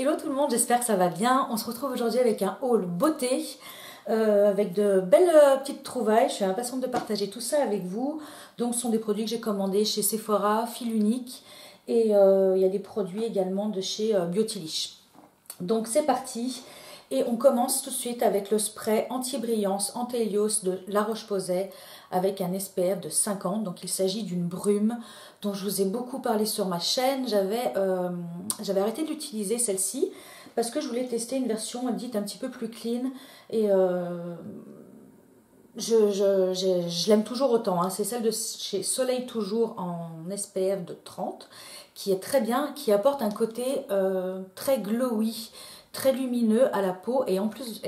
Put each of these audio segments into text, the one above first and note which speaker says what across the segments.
Speaker 1: Hello tout le monde, j'espère que ça va bien. On se retrouve aujourd'hui avec un haul beauté, avec de belles petites trouvailles. Je suis impatiente de partager tout ça avec vous. Donc ce sont des produits que j'ai commandés chez Sephora, Fil Unique, et il y a des produits également de chez Beautylish. Donc c'est parti, et on commence tout de suite avec le spray anti-brillance Anthelios de La Roche-Posay avec un SPF de 50. Donc il s'agit d'une brume dont je vous ai beaucoup parlé sur ma chaîne. J'avais arrêté d'utiliser celle-ci parce que je voulais tester une version dite un petit peu plus clean, et je l'aime toujours autant, hein. C'est celle de chez Soleil Toujours en SPF de 30 qui est très bien, qui apporte un côté très glowy, très lumineux à la peau, et en plus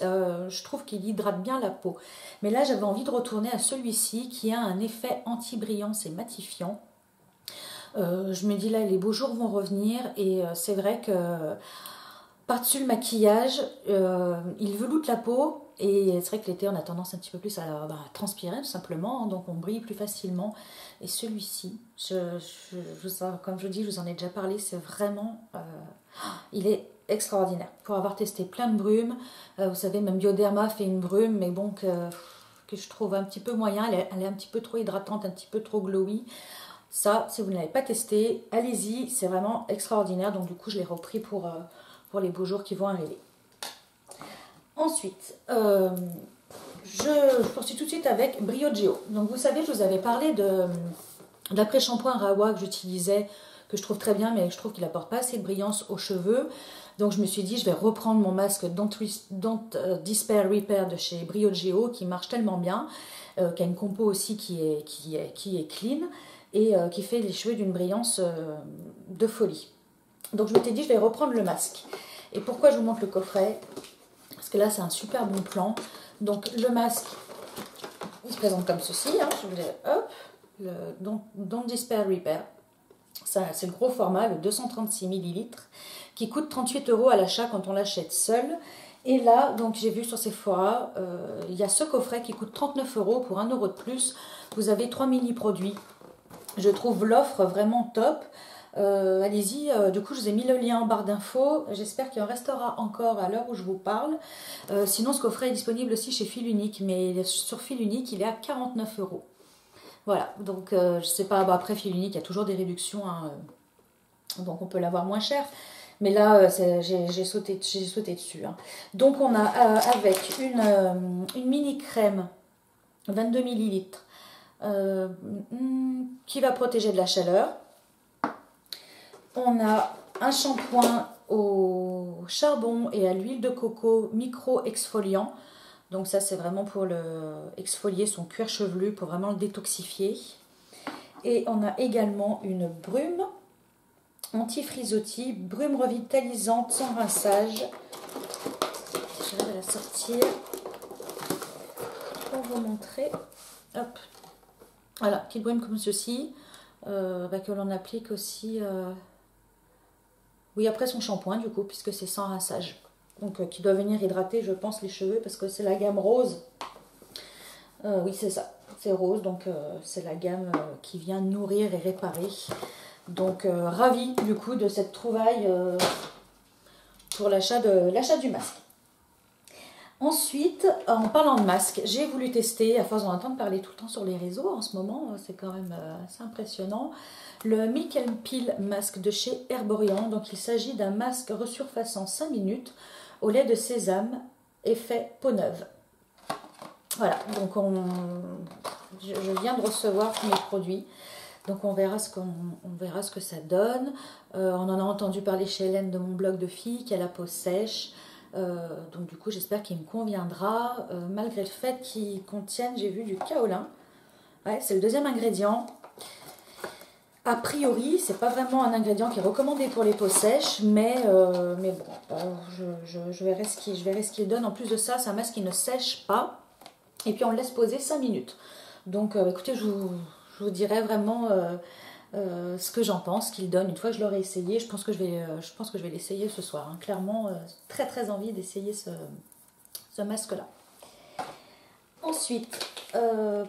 Speaker 1: je trouve qu'il hydrate bien la peau. Mais là j'avais envie de retourner à celui-ci qui a un effet anti-brillance et matifiant. Je me dis là les beaux jours vont revenir, et c'est vrai que par-dessus le maquillage, il veloute la peau, et c'est vrai que l'été on a tendance un petit peu plus à transpirer tout simplement, hein, donc on brille plus facilement. Et celui-ci, comme je dis, je vous en ai déjà parlé, c'est vraiment, il est extraordinaire. Pour avoir testé plein de brumes, vous savez, même Bioderma fait une brume, mais bon, que je trouve un petit peu moyen, elle est un petit peu trop hydratante, un petit peu trop glowy. Ça, si vous ne l'avez pas testé, allez-y, c'est vraiment extraordinaire. Donc du coup, je l'ai repris pour les beaux jours qui vont arriver. Ensuite, je poursuis tout de suite avec Briogeo. Donc vous savez, je vous avais parlé de l'après-shampoing Rawa que j'utilisais, que je trouve très bien, mais je trouve qu'il n'apporte pas assez de brillance aux cheveux. Donc je me suis dit, je vais reprendre mon masque Don't Despair Repair de chez Briogeo, qui marche tellement bien, qui a une compo aussi qui est clean, et qui fait les cheveux d'une brillance de folie. Donc je m'étais dit, je vais reprendre le masque. Et pourquoi je vous montre le coffret? Parce que là, c'est un super bon plan. Donc le masque, il se présente comme ceci, hein. Je vous hop, le Don't Despair Repair. C'est le gros format, le 236 ml, qui coûte 38 € à l'achat quand on l'achète seul. Et là, donc j'ai vu sur Sephora, il y a ce coffret qui coûte 39 € pour 1 € de plus. Vous avez 3 mini-produits. Je trouve l'offre vraiment top. Allez-y, du coup je vous ai mis le lien en barre d'infos. J'espère qu'il en restera encore à l'heure où je vous parle. Sinon ce coffret est disponible aussi chez Fil Unique, mais sur Fil Unique il est à 49 €. Voilà, donc je sais pas, après Fil Unique il y a toujours des réductions, hein, donc on peut l'avoir moins cher. Mais là j'ai sauté dessus, hein. Donc on a avec une mini crème 22 ml qui va protéger de la chaleur. On a un shampoing au charbon et à l'huile de coco micro-exfoliant. Donc ça, c'est vraiment pour exfolier son cuir chevelu, pour vraiment le détoxifier. Et on a également une brume anti-frisottis, brume revitalisante sans rinçage. J'arrive à la sortir pour vous montrer. Hop. Voilà, petite brume comme ceci, que l'on applique aussi... oui, après son shampoing du coup, puisque c'est sans rinçage. Donc qui doit venir hydrater, je pense, les cheveux, parce que c'est la gamme rose. Oui, c'est ça, c'est rose, donc c'est la gamme qui vient nourrir et réparer. Donc ravie du coup de cette trouvaille pour l'achat du masque. Ensuite, en parlant de masque, j'ai voulu tester, à force d'en entendre parler tout le temps sur les réseaux en ce moment, c'est quand même assez impressionnant, le Milk and Peel masque de chez Herborian. Donc il s'agit d'un masque resurfaçant 5 minutes au lait de sésame, effet peau neuve. Voilà, donc je viens de recevoir tous mes produits. Donc on verra ce que ça donne. On en a entendu parler chez Hélène de mon blog de filles qui a la peau sèche. Donc du coup j'espère qu'il me conviendra, malgré le fait qu'il contienne, j'ai vu, du kaolin. Ouais, c'est le deuxième ingrédient. A priori c'est pas vraiment un ingrédient qui est recommandé pour les peaux sèches, mais bon, je verrai ce qu'il donne. En plus de ça, c'est un masque qui ne sèche pas, et puis on le laisse poser 5 minutes. Donc écoutez, je vous dirai vraiment ce que j'en pense, qu'il donne une fois que je l'aurai essayé. Je pense que je vais l'essayer ce soir, hein. Clairement, très très envie d'essayer ce masque là. Ensuite,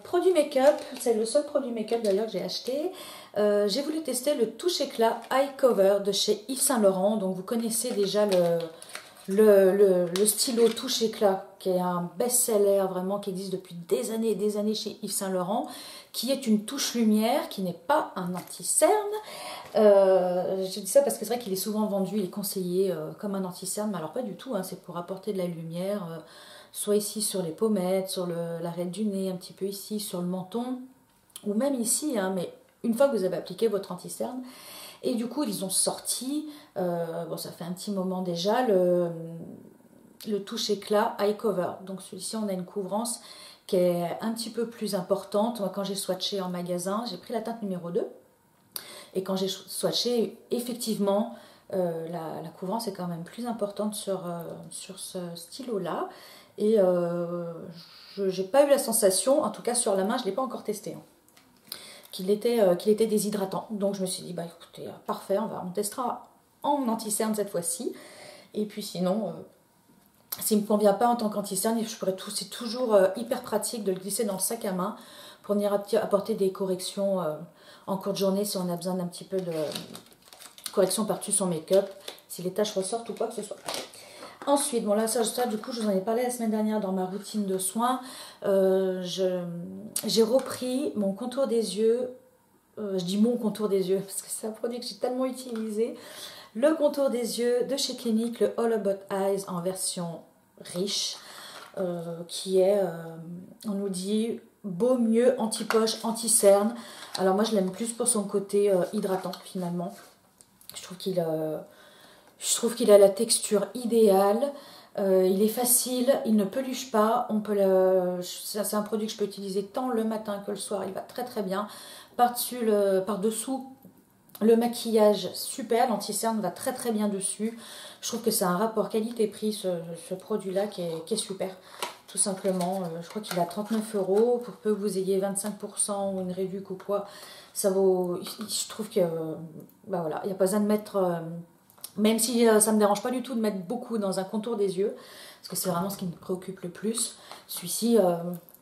Speaker 1: produit make-up, c'est le seul produit make-up d'ailleurs que j'ai acheté. J'ai voulu tester le touche éclat Eye Cover de chez Yves Saint Laurent. Donc vous connaissez déjà le stylo touche éclat qui est un best-seller vraiment qui existe depuis des années et des années chez Yves Saint Laurent, qui est une touche lumière, qui n'est pas un anti-cerne. Je dis ça parce que c'est vrai qu'il est souvent vendu, il est conseillé comme un anti-cerne, mais alors pas du tout, hein, c'est pour apporter de la lumière, soit ici sur les pommettes, sur l'arête du nez, un petit peu ici, sur le menton, ou même ici, hein, mais une fois que vous avez appliqué votre anti-cerne. Et du coup, ils ont sorti, bon, ça fait un petit moment déjà, le touche éclat Eye Cover. Donc celui-ci, on a une couvrance qui est un petit peu plus importante. Moi, quand j'ai swatché en magasin, j'ai pris la teinte numéro 2. Et quand j'ai swatché, effectivement, la couvrance est quand même plus importante sur ce stylo-là. Et je n'ai pas eu la sensation, en tout cas sur la main, je ne l'ai pas encore testé, hein, qu'il était déshydratant. Donc je me suis dit, bah écoutez, parfait, on testera en anti-cerne cette fois-ci. Et puis sinon, s'il ne me convient pas en tant qu'anti-cerne, c'est toujours hyper pratique de le glisser dans le sac à main pour venir apporter des corrections en cours de journée si on a besoin d'un petit peu de correction par-dessus son make-up, si les taches ressortent ou quoi que ce soit. Ensuite, bon là, ça du coup, je vous en ai parlé la semaine dernière dans ma routine de soins. J'ai repris mon contour des yeux. Je dis mon contour des yeux parce que c'est un produit que j'ai tellement utilisé. Le contour des yeux de chez Clinique, le All About Eyes en version riche, qui est, on nous dit, beau, mieux, anti-poche, anti-cerne. Alors moi, je l'aime plus pour son côté hydratant, finalement. Je trouve qu'il a la texture idéale. Il est facile, il ne peluche pas. C'est un produit que je peux utiliser tant le matin que le soir. Il va très très bien. Par-dessous, le maquillage, super. L'anti-cerne va très très bien dessus. Je trouve que c'est un rapport qualité-prix, ce produit-là, qui est super. Tout simplement, je crois qu'il est à 39 €. Pour peu que vous ayez 25% ou une réduc ou quoi, ça vaut. Je trouve que, bah voilà, il n'y a pas besoin de mettre. Même si ça ne me dérange pas du tout de mettre beaucoup dans un contour des yeux, parce que c'est vraiment ce qui me préoccupe le plus. Celui-ci,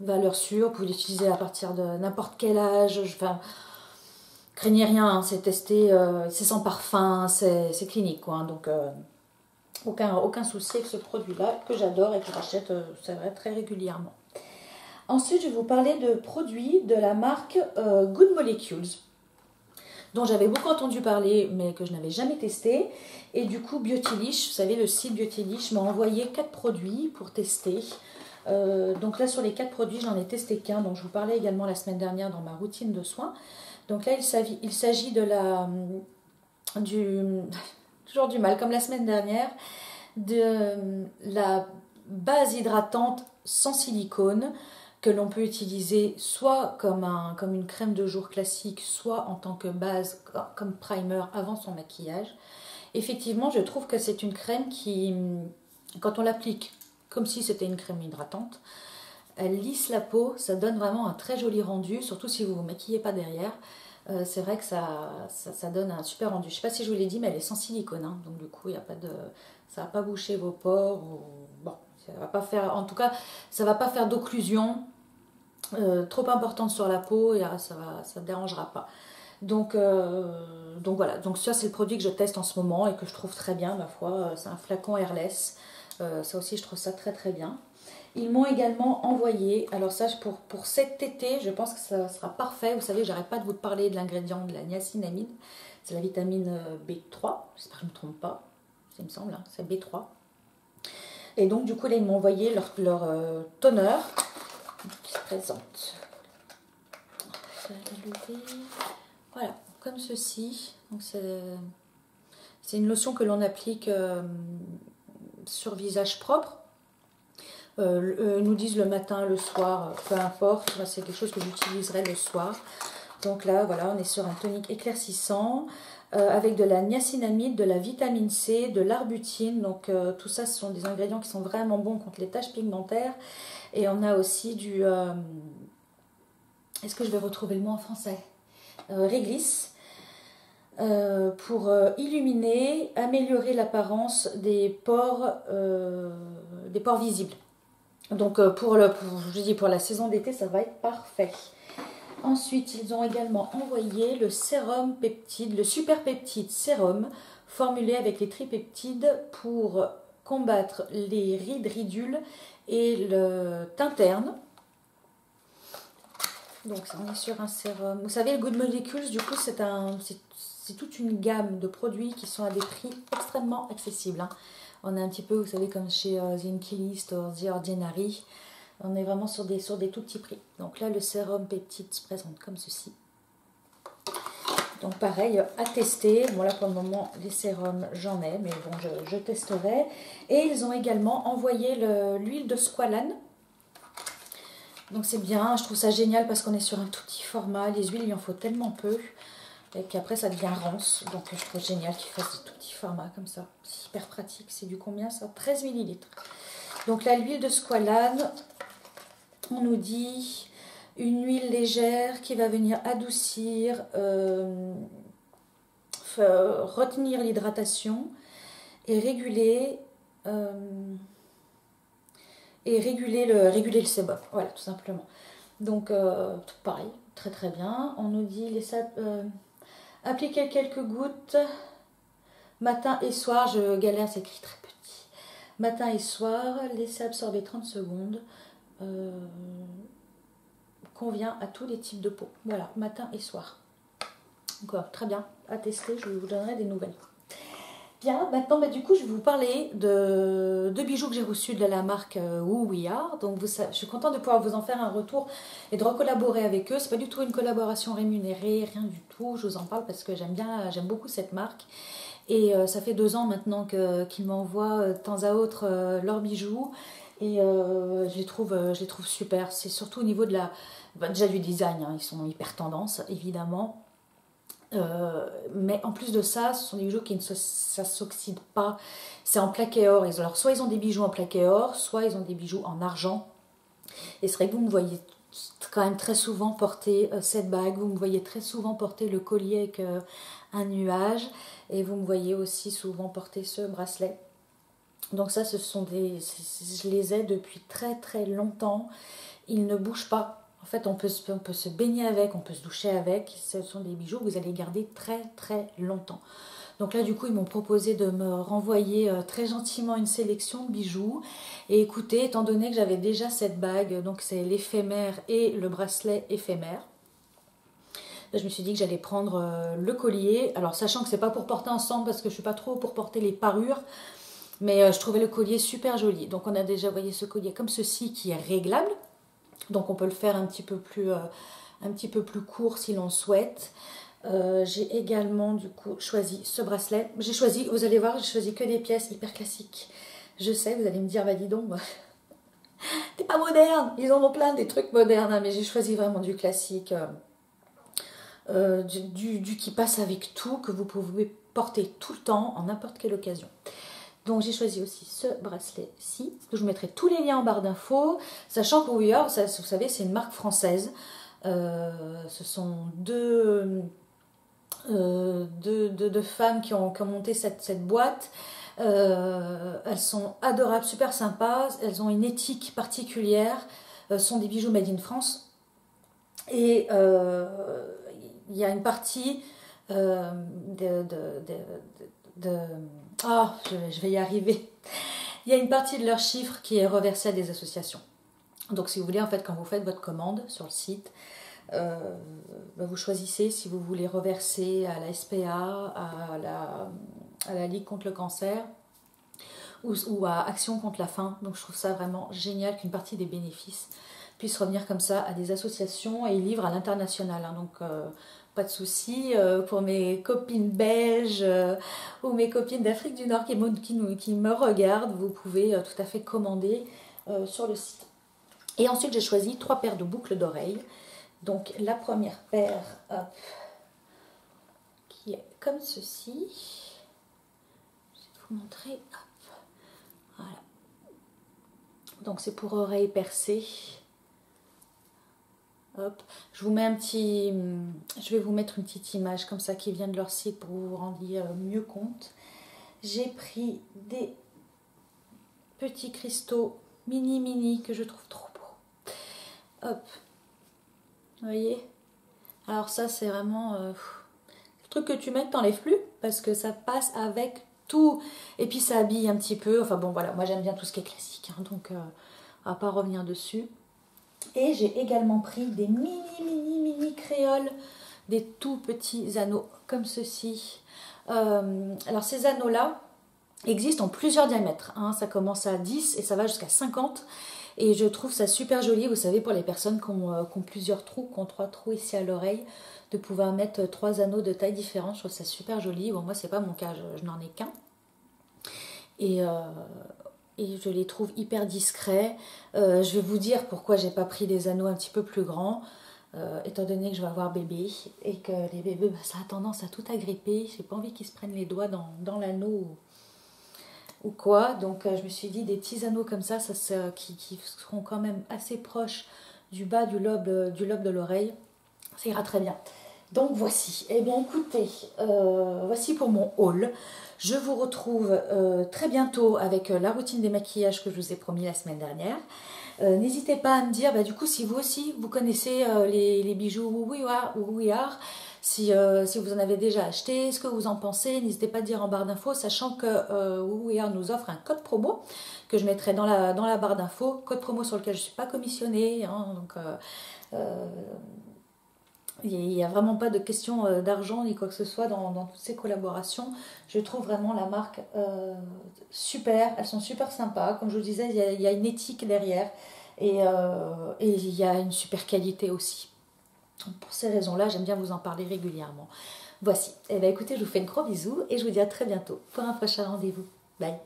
Speaker 1: valeur sûre, vous pouvez l'utiliser à partir de n'importe quel âge. Enfin, craignez rien, hein, c'est testé, c'est sans parfum, c'est clinique, quoi. Hein, donc, aucun souci avec ce produit-là, que j'adore et que j'achète, c'est vrai, très régulièrement. Ensuite, je vais vous parler de produits de la marque Good Molecules, dont j'avais beaucoup entendu parler, mais que je n'avais jamais testé. Et du coup, Beautylish, vous savez, le site Beautylish m'a envoyé 4 produits pour tester. Donc là, sur les 4 produits, j'en ai testé qu'un, dont je vous parlais également la semaine dernière dans ma routine de soins. Donc là, il s'agit de toujours du mal, comme la semaine dernière, de la base hydratante sans silicone, que l'on peut utiliser soit comme une crème de jour classique, soit en tant que base, comme primer avant son maquillage. Effectivement, je trouve que c'est une crème qui, quand on l'applique comme si c'était une crème hydratante, elle lisse la peau, ça donne vraiment un très joli rendu, surtout si vous ne vous maquillez pas derrière. C'est vrai que ça donne un super rendu. Je ne sais pas si je vous l'ai dit, mais elle est sans silicone, hein, donc du coup, ça ne va pas boucher vos pores. Bon, ça va pas faire, en tout cas, ça ne va pas faire d'occlusion trop importante sur la peau et ça ne dérangera pas. Donc voilà, donc ça c'est le produit que je teste en ce moment et que je trouve très bien, ma foi. C'est un flacon airless. Ça aussi, je trouve ça très très bien. Ils m'ont également envoyé, alors ça pour cet été, je pense que ça sera parfait. Vous savez, j'arrête pas de vous parler de l'ingrédient de la niacinamide. C'est la vitamine B3, j'espère que je ne me trompe pas, il me semble, hein, c'est B3. Et donc du coup là, ils m'ont envoyé leur toner qui se présente. Voilà, comme ceci. Donc c'est une lotion que l'on applique sur visage propre. Nous disent le matin, le soir, peu importe, c'est quelque chose que j'utiliserai le soir. Donc là, voilà, on est sur un tonique éclaircissant avec de la niacinamide, de la vitamine C, de l'arbutine. Donc tout ça, ce sont des ingrédients qui sont vraiment bons contre les taches pigmentaires. Et on a aussi du... Est-ce que je vais retrouver le mot en français? Réglisse. Pour illuminer, améliorer l'apparence des pores visibles. Donc pour la saison d'été, ça va être parfait. Ensuite, ils ont également envoyé le sérum peptide, le super peptide sérum, formulé avec les tripeptides pour combattre les rides, ridules et le teint terne. Donc on est sur un sérum. Vous savez, le Good Molecules, du coup, c'est toute une gamme de produits qui sont à des prix extrêmement accessibles. Hein. On est un petit peu, vous savez, comme chez The Inkilist ou The Ordinary. On est vraiment sur des tout petits prix. Donc là, le sérum peptide se présente comme ceci. Donc pareil, à tester. Bon là, pour le moment, les sérums, j'en ai, mais bon, je testerai. Et ils ont également envoyé l'huile de squalane. Donc c'est bien, je trouve ça génial parce qu'on est sur un tout petit format. Les huiles, il en faut tellement peu. Et qu'après, ça devient rance. Donc je trouve génial qu'ils fassent des tout petits formats comme ça. C'est hyper pratique. C'est du combien ça? 13 millilitres. Donc là, l'huile de squalane, on nous dit une huile légère qui va venir adoucir, retenir l'hydratation et réguler le sébum. Voilà, tout simplement. Donc, pareil, très très bien. On nous dit appliquer quelques gouttes matin et soir. Je galère, c'est écrit très petit. Matin et soir, laisser absorber 30 secondes. Convient à tous les types de peau. Voilà, matin et soir. Donc, très bien, à tester, je vous donnerai des nouvelles. Bien, maintenant, du coup, je vais vous parler de deux bijoux que j'ai reçus de la marque Who We Are. Donc, je suis contente de pouvoir vous en faire un retour et de recollaborer avec eux. C'est pas du tout une collaboration rémunérée, rien du tout. Je vous en parle parce que j'aime beaucoup cette marque. Et ça fait 2 ans maintenant qu'ils m'envoient de temps à autre leurs bijoux. Et je les trouve super. C'est surtout au niveau de déjà du design, hein. Ils sont hyper tendance, évidemment. Mais en plus de ça, ce sont des bijoux qui ne s'oxydent pas. C'est en plaqué or. Alors, soit ils ont des bijoux en plaqué or, soit ils ont des bijoux en argent. Et c'est vrai que vous me voyez quand même très souvent porter cette bague. Vous me voyez très souvent porter le collier avec un nuage. Et vous me voyez aussi souvent porter ce bracelet. Donc ça, je les ai depuis très très longtemps. Ils ne bougent pas. En fait, on peut se baigner avec, on peut se doucher avec. Ce sont des bijoux que vous allez garder très très longtemps. Donc là, du coup, ils m'ont proposé de me renvoyer très gentiment une sélection de bijoux. Et écoutez, étant donné que j'avais déjà cette bague, donc c'est l'éphémère et le bracelet éphémère, je me suis dit que j'allais prendre le collier. Alors, sachant que c'est pas pour porter ensemble, parce que je suis pas trop pour porter les parures, mais je trouvais le collier super joli. Donc, on a déjà voyé ce collier comme ceci qui est réglable. Donc on peut le faire un petit peu plus court si l'on souhaite. J'ai également du coup choisi ce bracelet. Vous allez voir, j'ai choisi que des pièces hyper classiques. Je sais, vous allez me dire, bah dis donc, t'es pas moderne. Ils en ont plein des trucs modernes, hein, mais j'ai choisi vraiment du classique, du qui passe avec tout, que vous pouvez porter tout le temps, en n'importe quelle occasion. Donc j'ai choisi aussi ce bracelet-ci. Je vous mettrai tous les liens en barre d'infos. Sachant que We Are, vous savez, c'est une marque française. Ce sont deux femmes qui ont monté cette boîte. Elles sont adorables, super sympas. Elles ont une éthique particulière. Ce sont des bijoux made in France. Et il y a une partie je vais y arriver. Il y a une partie de leurs chiffres qui est reversée à des associations. Donc si vous voulez, en fait, quand vous faites votre commande sur le site, vous choisissez si vous voulez reverser à la SPA, à la Ligue contre le cancer ou à Action contre la faim. Donc je trouve ça vraiment génial qu'une partie des bénéfices puisse revenir comme ça à des associations, et ils livrent à l'international. Hein. Donc pas de souci pour mes copines belges ou mes copines d'Afrique du Nord qui me regardent. Vous pouvez tout à fait commander sur le site. Et ensuite, j'ai choisi 3 paires de boucles d'oreilles. Donc la première paire, qui est comme ceci. Je vais vous montrer. Hop. Voilà. Donc c'est pour oreilles percées. Hop. Je vais vous mettre une petite image comme ça qui vient de leur site pour que vous vous rendiez mieux compte. J'ai pris des petits cristaux mini que je trouve trop beaux. Hop. Vous voyez, Alors ça, c'est vraiment le truc que tu mets, que t'enlèves plus, parce que ça passe avec tout. Et puis ça habille un petit peu. Enfin bon, voilà, moi j'aime bien tout ce qui est classique, hein, donc on va pas revenir dessus. Et j'ai également pris des mini créoles, des tout petits anneaux comme ceci. Alors ces anneaux-là existent en plusieurs diamètres, hein. Ça commence à 10 et ça va jusqu'à 50. Et je trouve ça super joli, vous savez, pour les personnes qui ont plusieurs trous, qui ont 3 trous ici à l'oreille, de pouvoir mettre 3 anneaux de taille différente. Je trouve ça super joli. Bon, moi, c'est pas mon cas, je n'en ai qu'un. Et, euh, et je les trouve hyper discrets. Je vais vous dire pourquoi j'ai pas pris des anneaux un petit peu plus grands. Étant donné que je vais avoir bébé et que les bébés, bah, ça a tendance à tout agripper. J'ai pas envie qu'ils se prennent les doigts dans l'anneau ou quoi. Donc je me suis dit des petits anneaux comme ça, qui seront quand même assez proches du bas du lobe de l'oreille. Ça ira très bien. Donc voici. Eh bien écoutez, voici pour mon haul. Je vous retrouve très bientôt avec la routine des maquillages que je vous ai promis la semaine dernière. N'hésitez pas à me dire, bah, du coup, si vous aussi, vous connaissez les bijoux Woo We Are, si vous en avez déjà acheté, ce que vous en pensez, n'hésitez pas à dire en barre d'infos, sachant que Woo We Are nous offre un code promo que je mettrai dans la barre d'infos, code promo sur lequel je ne suis pas commissionnée, hein, donc il n'y a vraiment pas de question d'argent ni quoi que ce soit dans toutes ces collaborations. Je trouve vraiment la marque super, elles sont super sympas. Comme je vous disais, il y a une éthique derrière et il y a une super qualité aussi. Donc pour ces raisons-là, j'aime bien vous en parler régulièrement. Voici. Eh bien, écoutez, je vous fais un gros bisou et je vous dis à très bientôt pour un prochain rendez-vous. Bye.